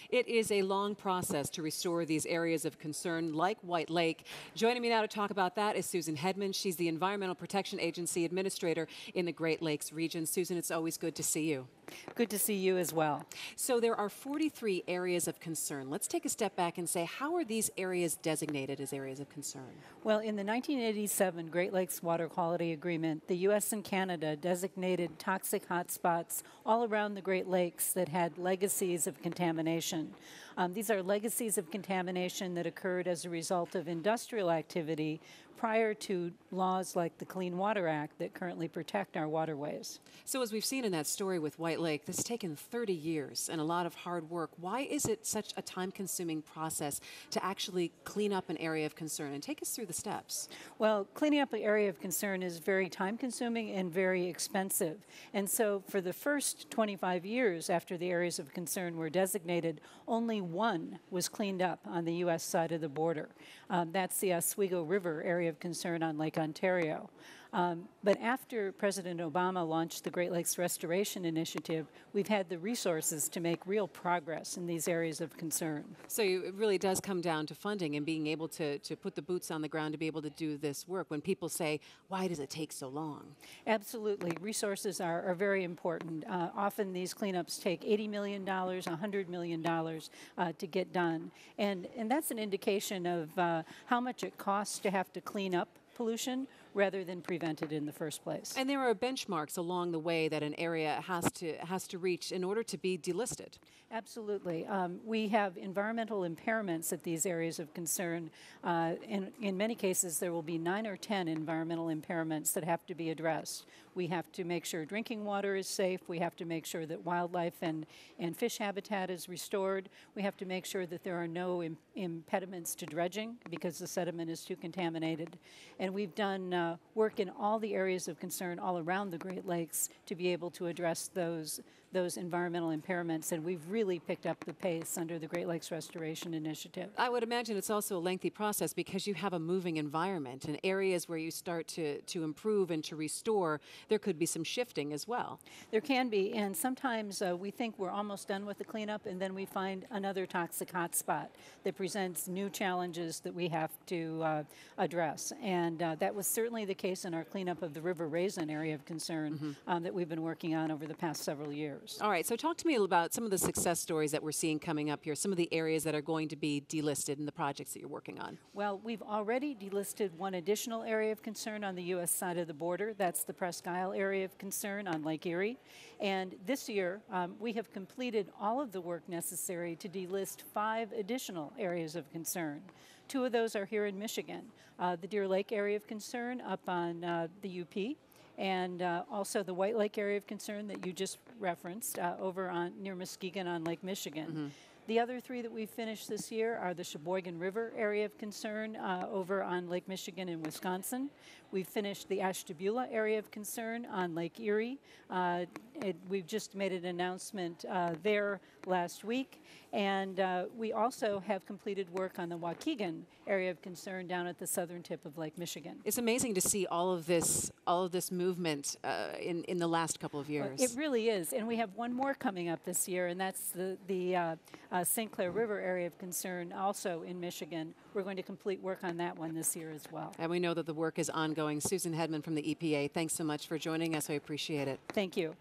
It is a long process to restore these areas of concern like White Lake. Joining me now to talk about that is Susan Hedman. She's the Environmental Protection Agency Administrator in the Great Lakes region. Susan, it's always good to see you. Good to see you as well. So there are 43 areas of concern. Let's take a step back and say, how are these areas designated as areas of concern? Well, in the 1987 Great Lakes Water Quality Agreement, the U.S. and Canada designated toxic hotspots all around the Great Lakes that had legacies of contamination. These are legacies of contamination that occurred as a result of industrial activity prior to laws like the Clean Water Act that currently protect our waterways. So as we've seen in that story with White Lake, this has taken 30 years and a lot of hard work. Why is it such a time-consuming process to actually clean up an area of concern? And take us through the steps. Well, cleaning up an area of concern is very time-consuming and very expensive. And so for the first 25 years after the areas of concern were designated, only one was cleaned up on the U.S. side of the border. That's the Oswego River area of concern on Lake Ontario. But after President Obama launched the Great Lakes Restoration Initiative, we've had the resources to make real progress in these areas of concern. So it really does come down to funding and being able to put the boots on the ground to be able to do this work. When people say, why does it take so long? Absolutely. Resources are very important. Often these cleanups take $80 million, $100 million to get done. And that's an indication of how much it costs to have to clean up pollution rather than prevent it in the first place. And there are benchmarks along the way that an area has to reach in order to be delisted. Absolutely. We have environmental impairments at these areas of concern. In many cases, there will be 9 or 10 environmental impairments that have to be addressed. We have to make sure drinking water is safe. We have to make sure that wildlife and fish habitat is restored. We have to make sure that there are no impediments to dredging because the sediment is too contaminated. And we've done work in all the areas of concern all around the Great Lakes to be able to address those environmental impairments, and we've really picked up the pace under the Great Lakes Restoration Initiative. I would imagine it's also a lengthy process because you have a moving environment, and areas where you start to improve and to restore, there could be some shifting as well. There can be, and sometimes we think we're almost done with the cleanup, and then we find another toxic hotspot that presents new challenges that we have to address. And that was certainly the case in our cleanup of the River Raisin area of concern that we've been working on over the past several years. All right, so talk to me about some of the success stories that we're seeing coming up here, some of the areas that are going to be delisted in the projects that you're working on. Well, we've already delisted one additional area of concern on the U.S. side of the border. That's the Presque Isle area of concern on Lake Erie. And this year, we have completed all of the work necessary to delist 5 additional areas of concern. 2 of those are here in Michigan. The Deer Lake area of concern up on the UP, and also the White Lake area of concern that you just referenced over near Muskegon on Lake Michigan. The other 3 that we've finished this year are the Sheboygan River area of concern over on Lake Michigan in Wisconsin. We've finished the Ashtabula area of concern on Lake Erie. We've just made an announcement there last week. And we also have completed work on the Waukegan area of concern down at the southern tip of Lake Michigan. It's amazing to see all of this movement in the last couple of years. It really is. And we have one more coming up this year, and that's the St. Clair River area of concern also in Michigan. We're going to complete work on that one this year as well. And we know that the work is ongoing. Susan Hedman from the EPA, thanks so much for joining us. I appreciate it. Thank you.